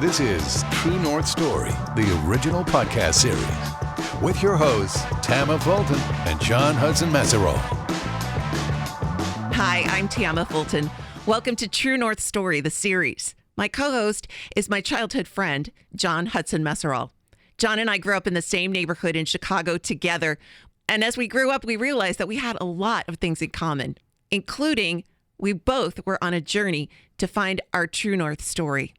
This is True North Story, the original podcast series, with your hosts, Tama, Fulton, and John Hudson Messerall. Hi, I'm Tama, Fulton. Welcome to True North Story, the series. My co-host is my childhood friend, John Hudson Messerall. John and I grew up in the same neighborhood in Chicago together. And as we grew up, we realized that we had a lot of things in common, including we both were on a journey to find our True North story.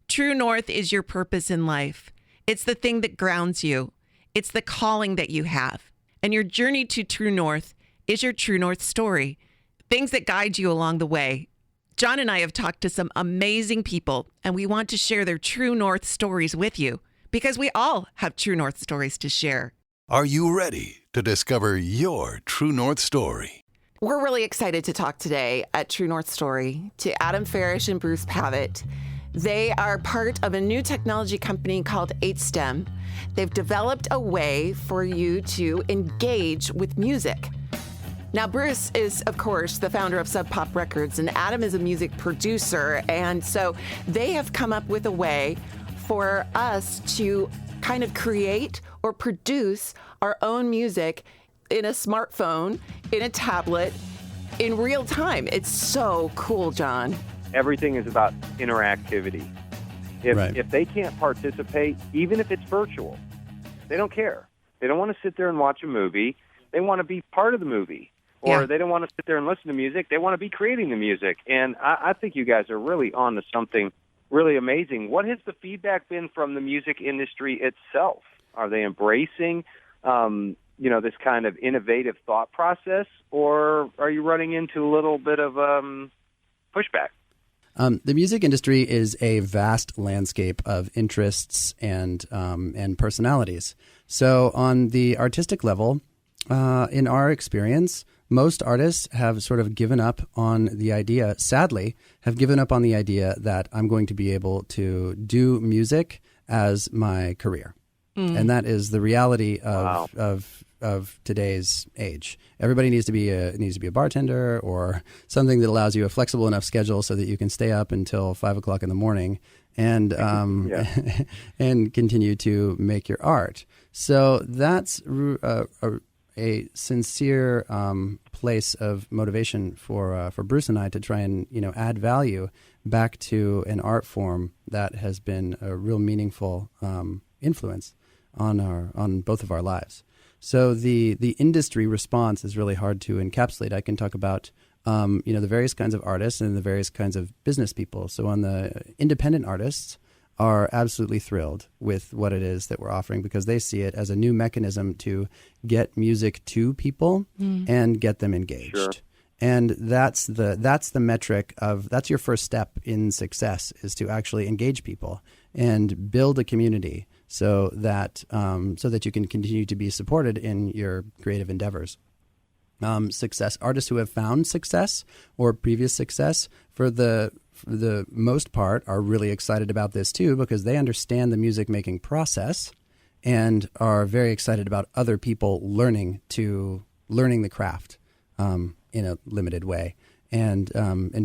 True North is your purpose in life. It's the thing that grounds you. It's the calling that you have. And your journey to True North is your True North story. Things that guide you along the way. John and I have talked to some amazing people, and we want to share their True North stories with you because we all have True North stories to share. Are you ready to discover your True North story? We're really excited to talk today at True North Story to Adam Farish and Bruce Pavitt. They are part of a new technology company called 8STEM. They've developed a way for you to engage with music. Now, Bruce is, of course, the founder of Sub Pop Records, and Adam is a music producer. And so they have come up with a way for us to kind of create or produce our own music in a smartphone, in a tablet, in real time. It's so cool, John. Everything is about interactivity. If they can't participate, even if it's virtual, they don't care. They don't want to sit there and watch a movie. They want to be part of the movie. Or they don't want to sit there and listen to music. They want to be creating the music. And I think you guys are really on to something really amazing. What has the feedback been from the music industry itself? Are they embracing this kind of innovative thought process, or are you running into a little bit of pushback? The music industry is a vast landscape of interests and personalities. So on the artistic level, in our experience, most artists have sort of given up on the idea, sadly, have given up on the idea that I'm going to be able to do music as my career. And that is the reality of today's age. Everybody needs to be a bartender or something that allows you a flexible enough schedule so that you can stay up until 5 o'clock in the morning and and continue to make your art. So that's a sincere place of motivation for Bruce and I to try and add value back to an art form that has been a real meaningful influence on both of our lives. So the industry response is really hard to encapsulate. I can talk about the various kinds of artists and the various kinds of business people. So on the independent artists are absolutely thrilled with what it is that we're offering because they see it as a new mechanism to get music to people and get them engaged. Sure. And that's the metric that's your first step in success, is to actually engage people and build a community so that you can continue to be supported in your creative endeavors. Artists who have found success or previous success, for the most part, are really excited about this too because they understand the music making process and are very excited about other people learning the craft in a limited way and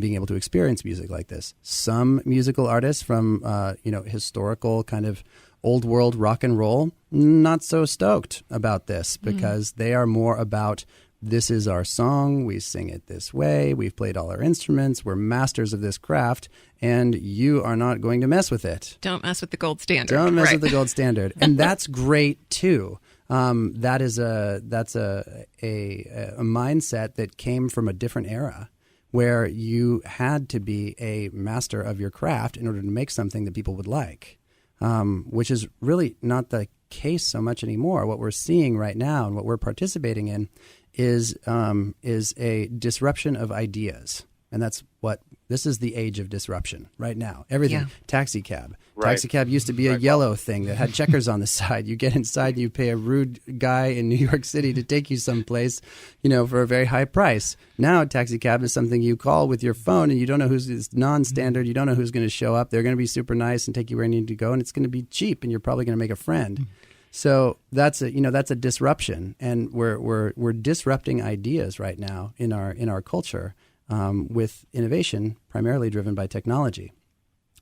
being able to experience music like this. Some musical artists from historical kind of old world rock and roll, not so stoked about this because they are more about, this is our song, we sing it this way, we've played all our instruments, we're masters of this craft, and you are not going to mess with it. Don't mess with the gold standard. Don't mess with the gold standard. And that's great too. That's a mindset that came from a different era where you had to be a master of your craft in order to make something that people would like. Which is really not the case so much anymore. What we're seeing right now and what we're participating in is a disruption of ideas. And this is the age of disruption right now. Everything. Yeah. Taxi cab. Right. Taxi cab used to be a yellow thing that had checkers on the side. You get inside, you pay a rude guy in New York City to take you someplace, for a very high price. Now, taxi cab is something you call with your phone, and you don't know it's non-standard. You don't know who's going to show up. They're going to be super nice and take you where you need to go, and it's going to be cheap, and you're probably going to make a friend. So that's a disruption, and we're disrupting ideas right now in our culture. with innovation primarily driven by technology.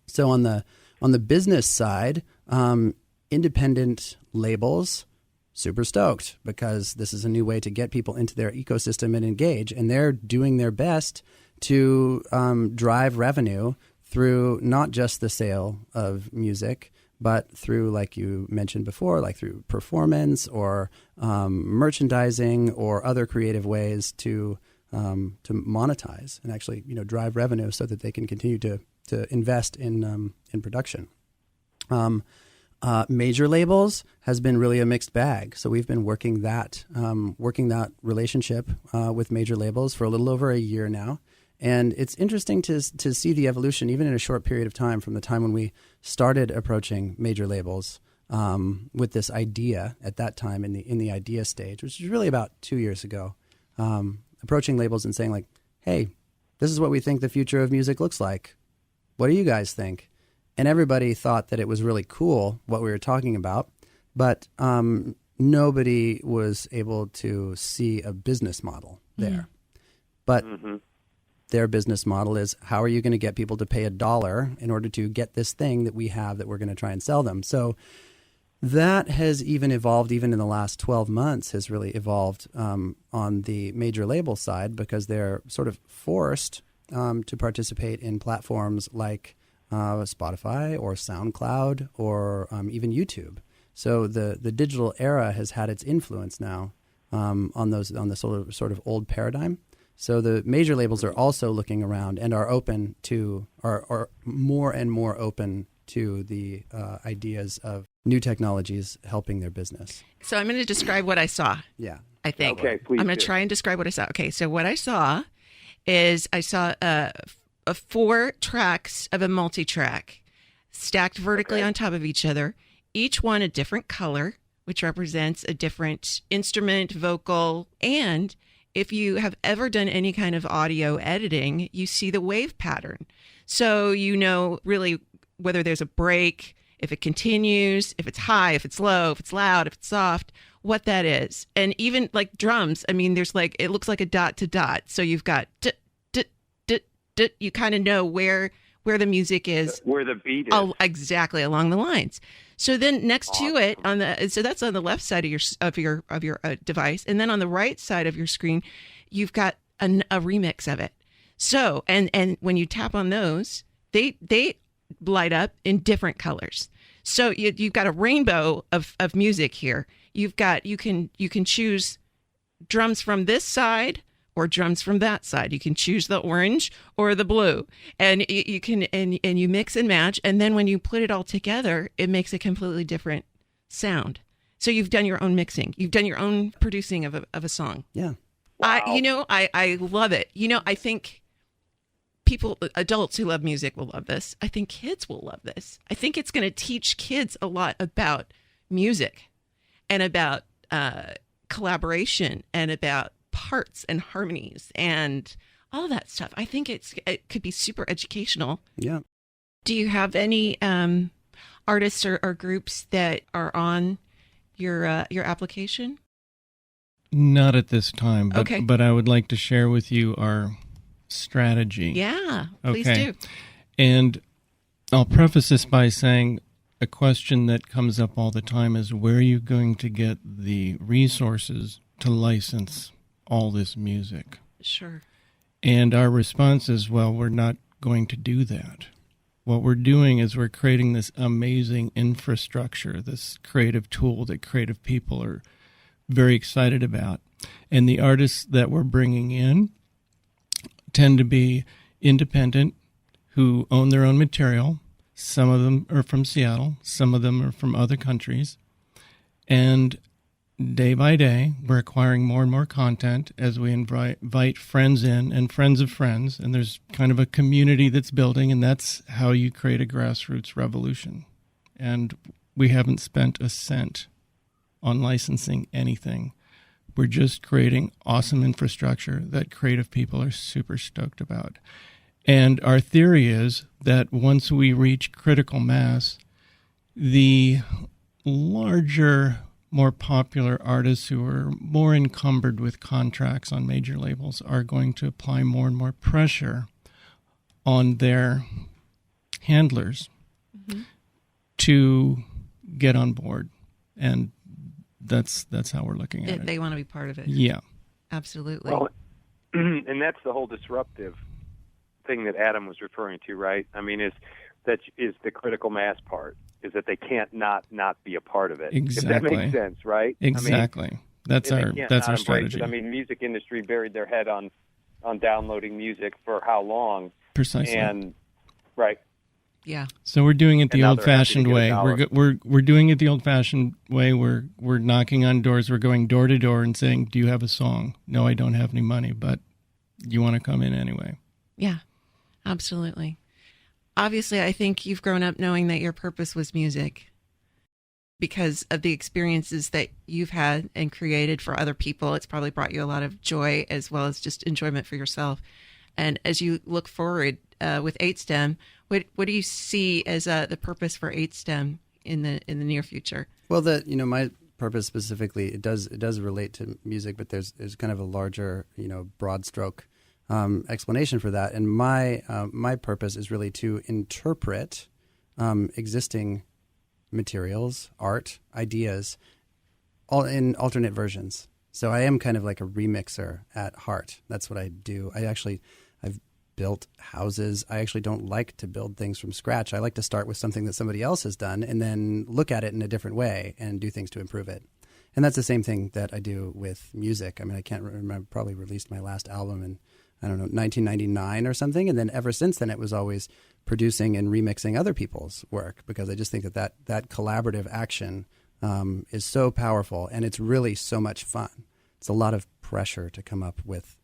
So on the business side, independent labels, super stoked because this is a new way to get people into their ecosystem and engage, and they're doing their best to drive revenue through not just the sale of music, but through, like you mentioned before, like through performance or merchandising or other creative ways to monetize and actually drive revenue so that they can continue to invest in production. Major labels has been really a mixed bag. So we've been working that relationship with major labels for a little over a year now. And it's interesting to see the evolution, even in a short period of time, from the time when we started approaching major labels with this idea at that time in the idea stage, which was really about 2 years ago, approaching labels and saying like, hey, this is what we think the future of music looks like. What do you guys think? And everybody thought that it was really cool what we were talking about, but nobody was able to see a business model there. But their business model is, how are you going to get people to pay $1 in order to get this thing that we have that we're going to try and sell them? So that has even evolved, even in the last 12 months, has really evolved on the major label side, because they're sort of forced to participate in platforms like Spotify or SoundCloud or even YouTube. So the digital era has had its influence now on the sort of old paradigm. So the major labels are also looking around and are open to, are more and more open to the ideas of new technologies helping their business. So I'm going to describe what I saw. Yeah. I think. Okay, please I'm going to try and describe what I saw. Okay, so what I saw is I saw 4 tracks of a multi-track stacked vertically on top of each other, each one a different color, which represents a different instrument, vocal, and if you have ever done any kind of audio editing, you see the wave pattern. So you know really whether there's a break, if it continues, if it's high, if it's low, if it's loud, if it's soft, what that is. And even like drums, I mean, there's like, it looks like a dot to dot. So you've got you kind of know where the music is, where the beat is. Oh, exactly, along the lines. So then next to it so that's on the left side of your device, and then on the right side of your screen, you've got a remix of it. So and when you tap on those, they light up in different colors. So you've got a rainbow of music here. You can choose drums from this side or drums from that side. You can choose the orange or the blue, and you can and you mix and match. And then when you put it all together, it makes a completely different sound. So you've done your own mixing. You've done your own producing of a song. Yeah. Wow. I love it. I think adults who love music will love this. I think kids will love this. I think it's going to teach kids a lot about music and about collaboration and about parts and harmonies and all that stuff. I think it could be super educational. Yeah. Do you have any artists or groups that are on your application? Not at this time, but, okay. But I would like to share with you our strategy. Yeah, please do. do. And I'll preface this by saying a question that comes up all the time is, where are you going to get the resources to license all this music? Sure. And our response is, well, we're not going to do that. What we're doing is we're creating this amazing infrastructure, this creative tool that creative people are very excited about. And the artists that we're bringing in tend to be independent, who own their own material. Some of them are from Seattle. Some of them are from other countries. And day by day, we're acquiring more and more content as we invite friends in and friends of friends. And there's kind of a community that's building, and that's how you create a grassroots revolution. And we haven't spent a cent on licensing anything. We're just creating awesome infrastructure that creative people are super stoked about. And our theory is that once we reach critical mass, the larger more popular artists who are more encumbered with contracts on major labels are going to apply more and more pressure on their handlers to get on board. And that's how we're looking at it. They want to be part of it. Yeah. Absolutely. Well, and that's the whole disruptive thing that Adam was referring to, right? I mean, is the critical mass part, is that they can't not be a part of it. Exactly. If that makes sense, right? Exactly. I mean, that's our strategy. It. I mean, music industry buried their head on downloading music for how long? Precisely. And right. Yeah. So we're doing it the old-fashioned way. We're doing it the old-fashioned way. We're knocking on doors. We're going door to door and saying, "Do you have a song?" "No, I don't have any money, but you want to come in anyway." Yeah, absolutely. Obviously, I think you've grown up knowing that your purpose was music because of the experiences that you've had and created for other people. It's probably brought you a lot of joy as well as just enjoyment for yourself. And as you look forward with 8STEM, what do you see as the purpose for 8STEM in the near future? Well, my purpose specifically, it does relate to music, but there's kind of a larger, broad stroke explanation for that. And my purpose is really to interpret existing materials, art, ideas, all in alternate versions. So I am kind of like a remixer at heart. That's what I do. I've built houses. I actually don't like to build things from scratch. I like to start with something that somebody else has done and then look at it in a different way and do things to improve it. And that's the same thing that I do with music. I mean, I can't remember, probably released my last album in, 1999 or something. And then ever since then, it was always producing and remixing other people's work, because I just think that collaborative action is so powerful, and it's really so much fun. It's a lot of pressure to come up with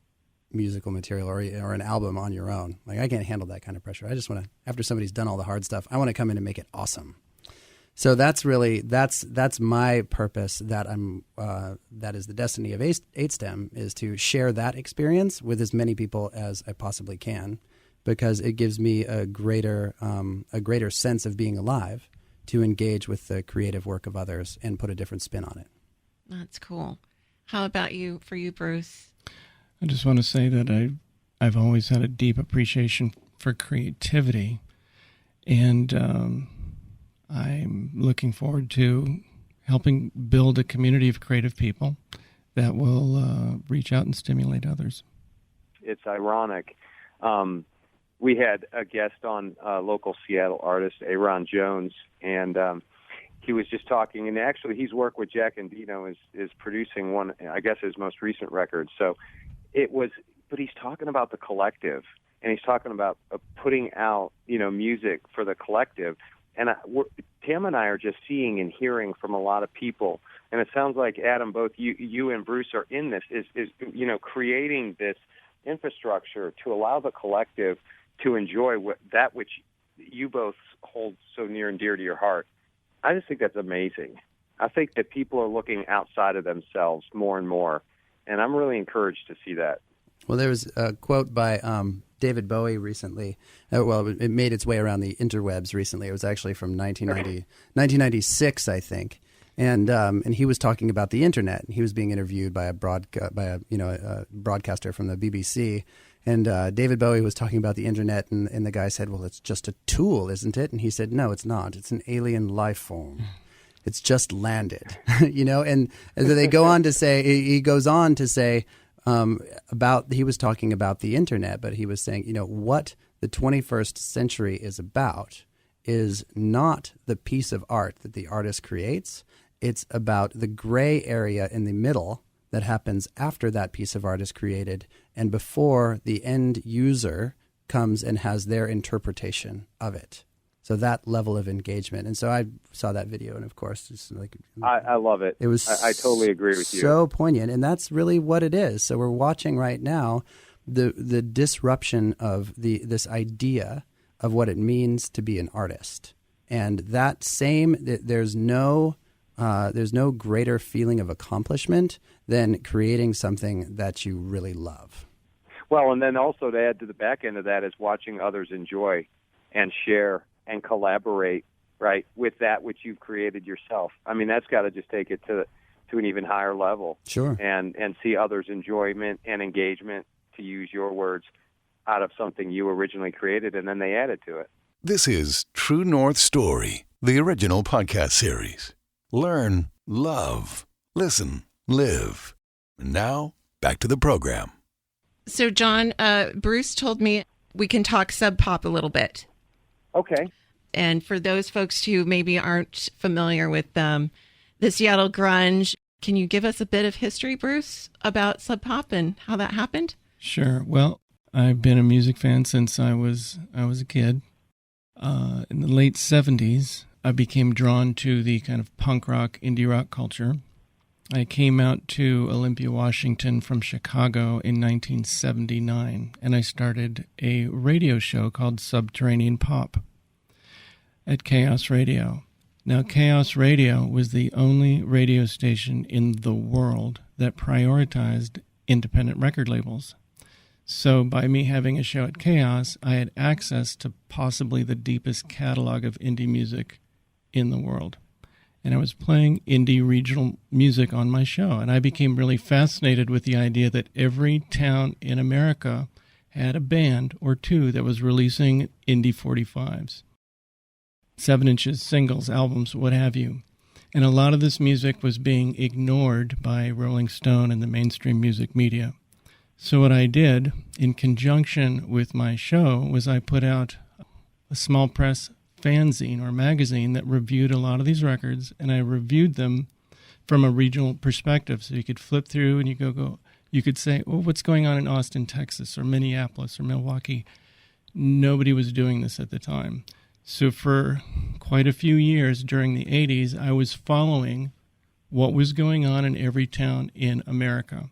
musical material or an album on your own. Like, I can't handle that kind of pressure. I just want to, after somebody's done all the hard stuff, I want to come in and make it awesome. So that's my purpose. That is the destiny of 8STEM, is to share that experience with as many people as I possibly can, because it gives me a greater sense of being alive to engage with the creative work of others and put a different spin on it. That's cool. How about for you, Bruce? I just want to say that I've always had a deep appreciation for creativity, and I'm looking forward to helping build a community of creative people that will reach out and stimulate others. It's ironic. We had a guest on, local Seattle artist, Aaron Jones, and he was just talking, and actually his work with Jack Endino is producing one, I guess, his most recent record. So but he's talking about the collective, and he's talking about putting out, music for the collective. And Tama and I are just seeing and hearing from a lot of people, and it sounds like, Adam, both you and Bruce are in this, is creating this infrastructure to allow the collective to enjoy that which you both hold so near and dear to your heart. I just think that's amazing. I think that people are looking outside of themselves more and more, and I'm really encouraged to see that. Well, there was a quote by David Bowie recently. It made its way around the interwebs recently. It was actually from 1996, I think. And he was talking about the internet. He was being interviewed by a broadcaster from the BBC. And David Bowie was talking about the internet, and the guy said, "Well, it's just a tool, isn't it?" And he said, "No, it's not. It's an alien life form. It's just landed." And they go on to say, he goes on to say, he was talking about the internet, but he was saying, what the 21st century is about is not the piece of art that the artist creates. It's about the gray area in the middle that happens after that piece of art is created and before the end user comes and has their interpretation of it. So that level of engagement. And so I saw that video, and of course, just like I love it. It was I totally agree with you. So poignant, and that's really what it is. So we're watching right now the disruption of this idea of what it means to be an artist, and there's no greater feeling of accomplishment than creating something that you really love. Well, and then also to add to the back end of that is watching others enjoy and share and collaborate right, with that which you've created yourself. I mean, that's got to just take it to an even higher level. Sure. And see others' enjoyment and engagement, to use your words, out of something you originally created, and then they added to it. This is True North Story, the original podcast series. Learn, love, listen, live. And now, back to the program. So, John, Bruce told me we can talk Sub Pop a little bit. Okay. And for those folks who maybe aren't familiar with the Seattle grunge, can you give us a bit of history, Bruce, about Sub Pop and how that happened? Sure. Well, I've been a music fan since I was a kid. In the late 70s, I became drawn to the kind of punk rock, indie rock culture. I came out to Olympia, Washington from Chicago in 1979, and I started a radio show called Subterranean Pop at Chaos Radio. Now, Chaos Radio was the only radio station in the world that prioritized independent record labels. So by me having a show at Chaos, I had access to possibly the deepest catalog of indie music in the world. And I was playing indie regional music on my show. And I became really fascinated with the idea that every town in America had a band or two that was releasing indie 45s, 7-inch singles, albums, what have you. And a lot of this music was being ignored by Rolling Stone and the mainstream music media. So what I did, in conjunction with my show, was I put out a small press fanzine or magazine that reviewed a lot of these records, and I reviewed them from a regional perspective. So you could flip through and you could say, oh, what's going on in Austin, Texas, or Minneapolis, or Milwaukee? Nobody was doing this at the time. So for quite a few years during the 80s, I was following what was going on in every town in America.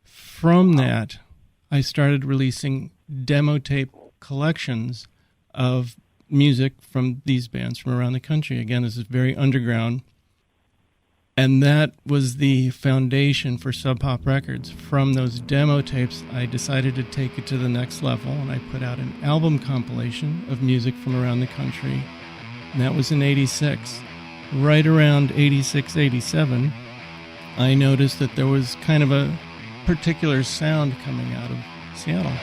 From that, I started releasing demo tape collections of music from these bands from around the country. Again, this is very underground. And that was the foundation for Sub Pop Records. From those demo tapes, I decided to take it to the next level, and I put out an album compilation of music from around the country. And that was in 86. Right around 86, 87, I noticed that there was kind of a particular sound coming out of Seattle.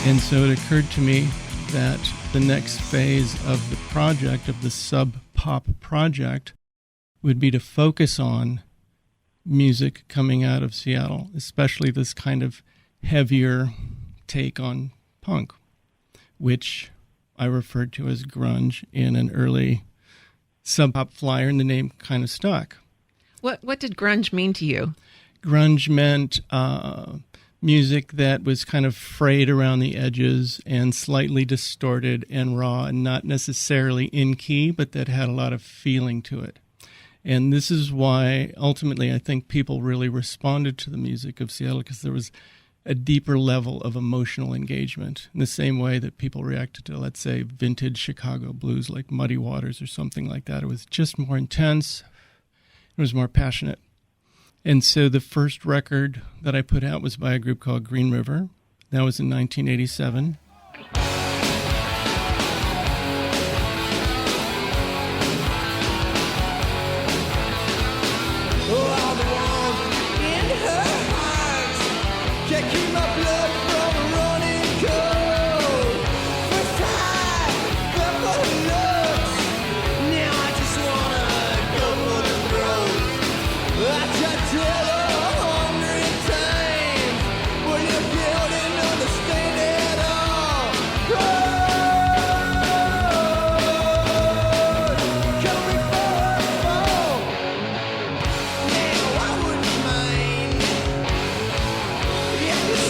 And so it occurred to me that the next phase of the project, of the Sub Pop project, would be to focus on music coming out of Seattle, especially this kind of heavier take on punk, which I referred to as grunge in an early Sub Pop flyer, and the name kind of stuck. What did grunge mean to you? Grunge meant music that was kind of frayed around the edges and slightly distorted and raw and not necessarily in key, but that had a lot of feeling to it. And this is why ultimately I think people really responded to the music of Seattle, because there was a deeper level of emotional engagement in the same way that people reacted to, let's say, vintage Chicago blues like Muddy Waters or something like that. It was just more intense. It was more passionate. And so the first record that I put out was by a group called Green River. That was in 1987.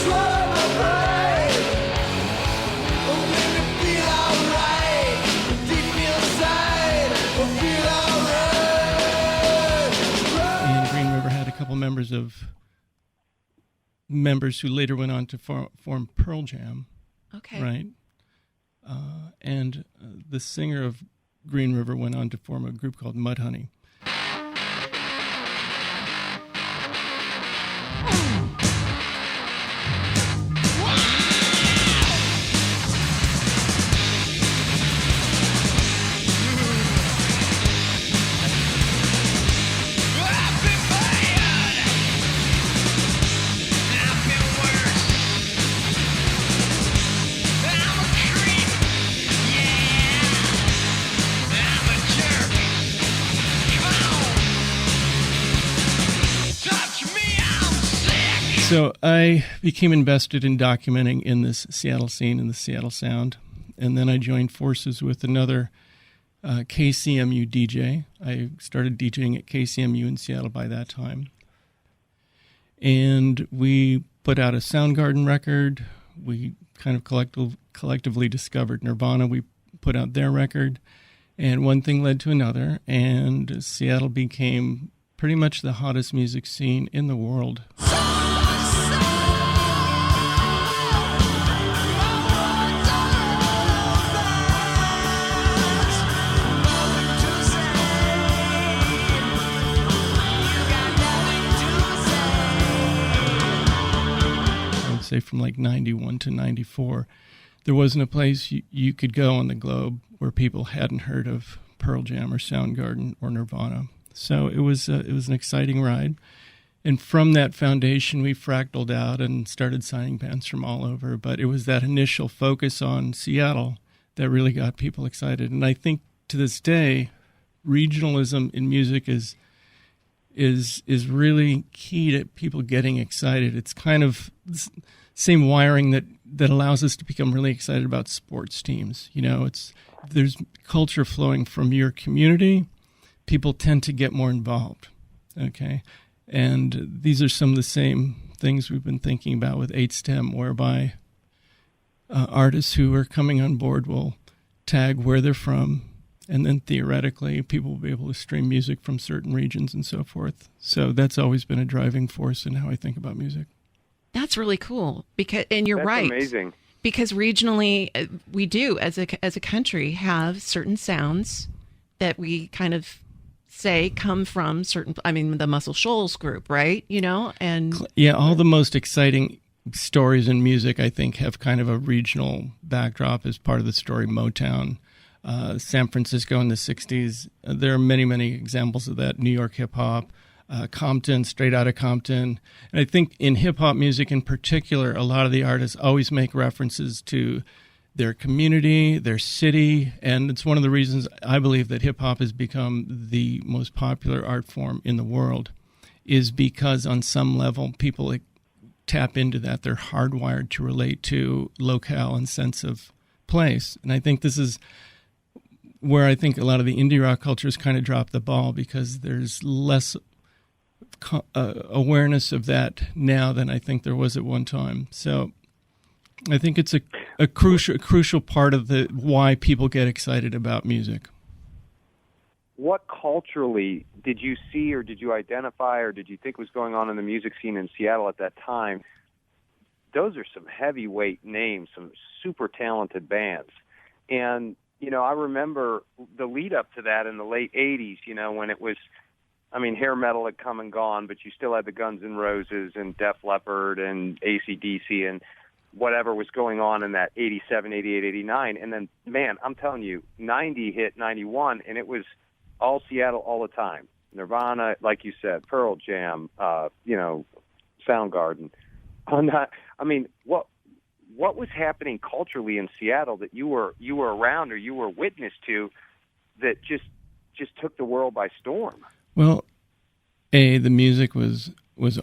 Swallow of members who later went on to form Pearl Jam. Okay. Right. And the singer of Green River went on to form a group called Mudhoney. So I became invested in documenting in this Seattle scene, in the Seattle sound, and then I joined forces with another KCMU DJ. I started DJing at KCMU in Seattle by that time. And we put out a Soundgarden record. We kind of collectively discovered Nirvana. We put out their record, and one thing led to another, and Seattle became pretty much the hottest music scene in the world. Say from like 91 to 94, there wasn't a place you could go on the globe where people hadn't heard of Pearl Jam or Soundgarden or Nirvana. So it was an exciting ride. And from that foundation, we fractaled out and started signing bands from all over. But it was that initial focus on Seattle that really got people excited. And I think to this day, regionalism in music is really key to people getting excited. It's kind of the same wiring that allows us to become really excited about sports teams. You know, there's culture flowing from your community. People tend to get more involved, okay? And these are some of the same things we've been thinking about with 8STEM, whereby artists who are coming on board will tag where they're from, and then theoretically, people will be able to stream music from certain regions and so forth. So that's always been a driving force in how I think about music. That's really cool. And you're That's right. Amazing. Because regionally, we do, as a country, have certain sounds that we kind of say come from the Muscle Shoals group, right? You know, and yeah, all the most exciting stories in music, I think, have kind of a regional backdrop as part of the story. Motown. San Francisco in the 60s. There are many, many examples of that. New York hip-hop, Compton, straight out of Compton. And I think in hip-hop music in particular, a lot of the artists always make references to their community, their city, and it's one of the reasons I believe that hip-hop has become the most popular art form in the world, is because on some level people tap into that. They're hardwired to relate to locale and sense of place. And I think this is where I think a lot of the indie rock culture has kind of dropped the ball, because there's less awareness of that now than I think there was at one time. So I think it's a crucial part of why people get excited about music. What culturally did you see, or did you identify, or did you think was going on in the music scene in Seattle at that time? Those are some heavyweight names, some super talented bands. And you know, I remember the lead up to that in the late 80s, you know, when it was, hair metal had come and gone, but you still had the Guns N' Roses and Def Leppard and AC/DC and whatever was going on in that 87, 88, 89. And then, man, I'm telling you, 90 hit 91, and it was all Seattle all the time. Nirvana, like you said, Pearl Jam, Soundgarden. What was happening culturally in Seattle that you were around or you were witness to that just took the world by storm? Well, the music was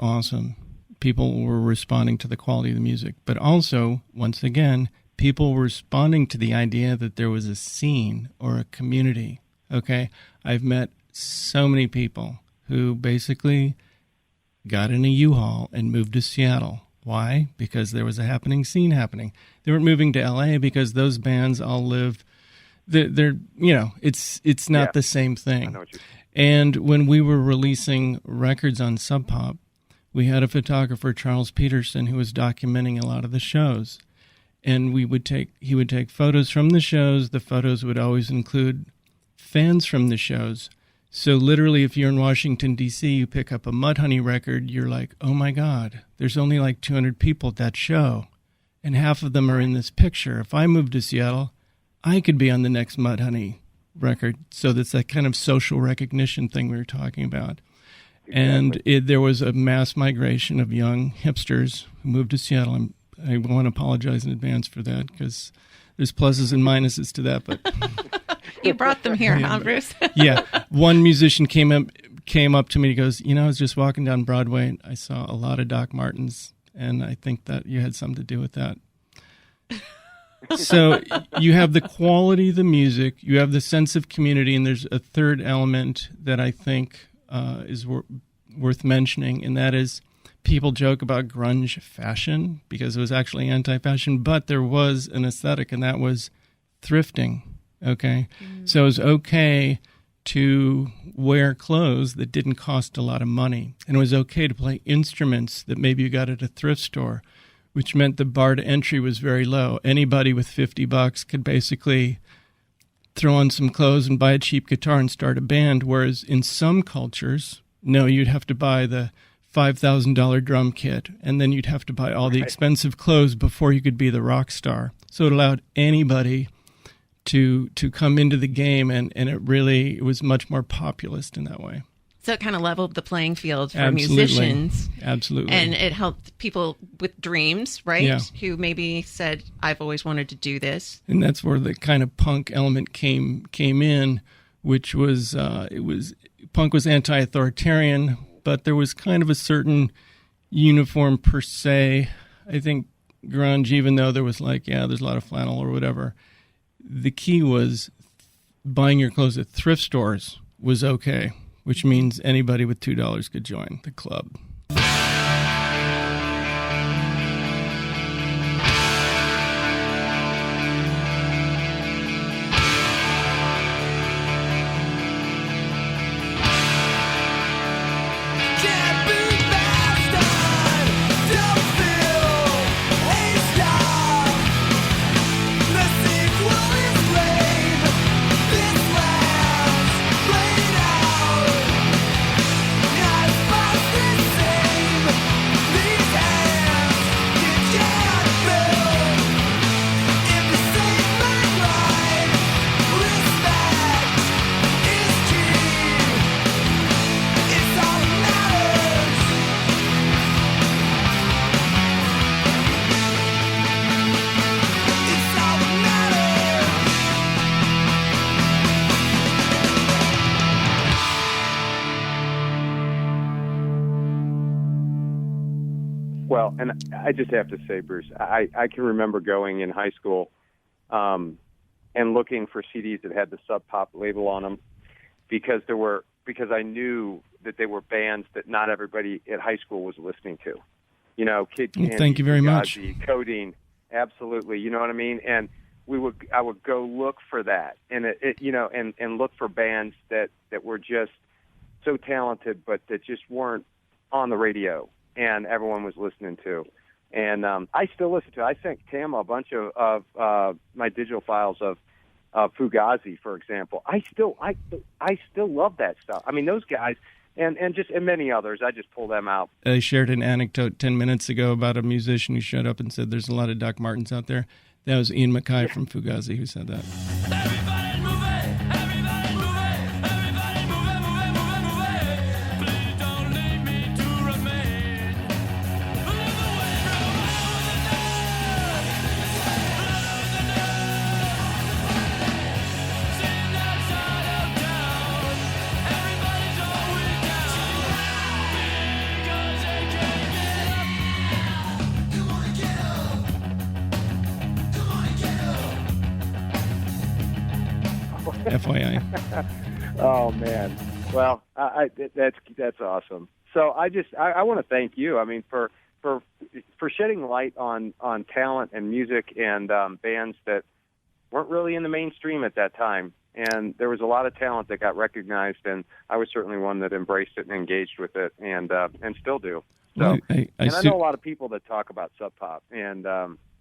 awesome. People were responding to the quality of the music, but also, once again, people were responding to the idea that there was a scene or a community. Okay, I've met so many people who basically got in a U-Haul and moved to Seattle. Why? Because there was a happening scene happening. They weren't moving to LA because those bands all live. They're it's not the same thing. I know what you're saying. And when we were releasing records on Sub Pop, we had a photographer, Charles Peterson, who was documenting a lot of the shows. And he would take photos from the shows. The photos would always include fans from the shows. So literally, if you're in Washington, D.C., you pick up a Mudhoney record, you're like, oh my God, there's only like 200 people at that show. And half of them are in this picture. If I moved to Seattle, I could be on the next Mudhoney record. So that's that kind of social recognition thing we were talking about. Exactly. And there was a mass migration of young hipsters who moved to Seattle. I want to apologize in advance for that because there's pluses and minuses to that. But you brought them here, huh, Bruce? Yeah. One musician came up to me. He goes, I was just walking down Broadway and I saw a lot of Doc Martens, and I think that you had something to do with that. So you have the quality of the music, you have the sense of community, and there's a third element that I think is worth mentioning, and that is people joke about grunge fashion because it was actually anti-fashion, but there was an aesthetic, and that was thrifting, okay? So it was okay to wear clothes that didn't cost a lot of money, and it was okay to play instruments that maybe you got at a thrift store, which meant the bar to entry was very low. Anybody with $50 could basically throw on some clothes and buy a cheap guitar and start a band, whereas in some cultures, no, you'd have to buy the $5,000 drum kit, and then you'd have to buy all the expensive clothes before you could be the rock star. So it allowed anybody to come into the game, and it was much more populist in that way. So it kind of leveled the playing field for Absolutely. musicians. Absolutely. And it helped people with dreams, right? Yeah. Who maybe said, I've always wanted to do this. And that's where the kind of punk element came in, which was, punk was anti-authoritarian, but there was kind of a certain uniform per se. I think grunge, even though there was there's a lot of flannel or whatever, the key was buying your clothes at thrift stores was okay, which means anybody with $2 could join the club. Well, and I just have to say, Bruce, I can remember going in high school and looking for CDs that had the Sub Pop label on them because I knew that they were bands that not everybody at high school was listening to. Kid Candy, thank you very much. Codeine, absolutely. You know what I mean? And I would go look for that, and and look for bands that were just so talented, but that just weren't on the radio and everyone was listening to. And I still listen to. I sent Tama a bunch of my digital files of Fugazi, for example. I still love that stuff. I mean, those guys. And many others. I just pull them out. I shared an anecdote 10 minutes ago about a musician who showed up and said there's a lot of Doc Martens out there. That was Ian MacKaye from Fugazi who said that. Everybody move it! Everybody move it! Everybody move it, move it, move it, move it! Please don't leave me to remain. Live away, run away with the nerve! Run with the nerve! Sitting outside of town. Everybody's always down. Because they can't get up. Come on and get up. Come on and get up. FYI. Oh man, well, that's awesome. So I want to thank you. I mean, for shedding light on talent and music and bands that weren't really in the mainstream at that time. And there was a lot of talent that got recognized, and I was certainly one that embraced it and engaged with it, and still do. So, I know a lot of people that talk about Sub Pop, and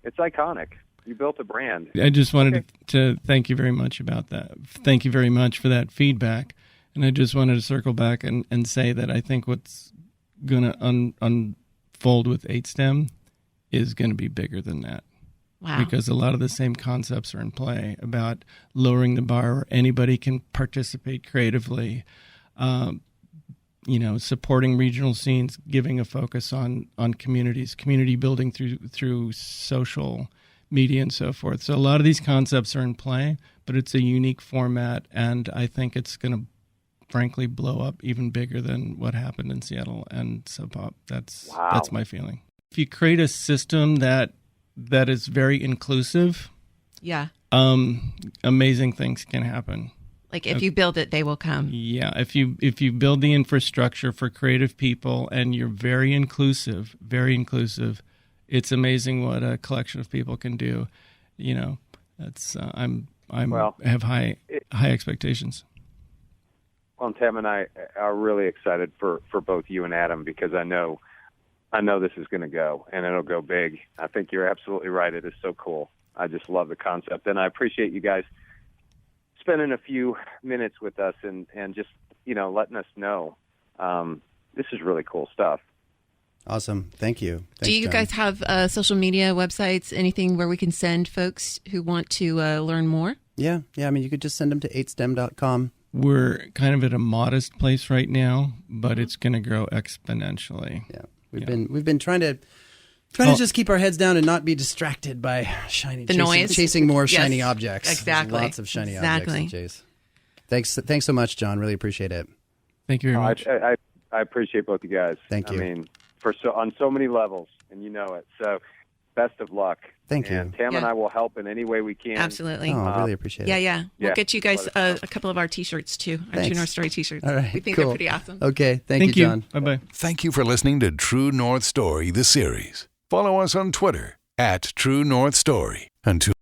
it's iconic. You built a brand. I just wanted to thank you very much about that. Thank you very much for that feedback. And I just wanted to circle back and say that I think what's going to unfold with 8STEM is going to be bigger than that. Wow. Because a lot of the same concepts are in play about lowering the bar where anybody can participate creatively, supporting regional scenes, giving a focus on communities, community building through social media and so forth. So a lot of these concepts are in play, but it's a unique format, and I think it's going to frankly blow up even bigger than what happened in Seattle and Sub Pop. That's my feeling. If you create a system that is very inclusive, amazing things can happen. Like if you build it, they will come. Yeah, if you build the infrastructure for creative people and you're very inclusive, it's amazing what a collection of people can do. That's I have high expectations. Well, Tam and I are really excited for both you and Adam, because I know this is going to go, and it'll go big. I think you're absolutely right. It is so cool. I just love the concept, and I appreciate you guys spending a few minutes with us and just, letting us know. This is really cool stuff. Awesome. Thank you. Thanks, Do you John. guys have social media websites, anything where we can send folks who want to learn more? Yeah. I mean, you could just send them to 8stem.com. We're kind of at a modest place right now, but it's going to grow exponentially. Yeah. We've been trying to just keep our heads down and not be distracted by chasing more shiny objects. Exactly. There's lots of shiny objects to chase. Thanks so much, John. Really appreciate it. Thank you very much. I appreciate both you guys. Thank you. I mean, on so many levels, and you know it. So, best of luck. Thank you. And Tam and I will help in any way we can. Absolutely. Oh, I really appreciate it. Yeah. We'll get you guys a couple of our T-shirts too. Our Thanks. True North Story T-shirts. All right, We think cool. they're pretty awesome. Okay. Thank you, John. Bye-bye. Thank you for listening to True North Story, the series. Follow us on Twitter @True North Story. Until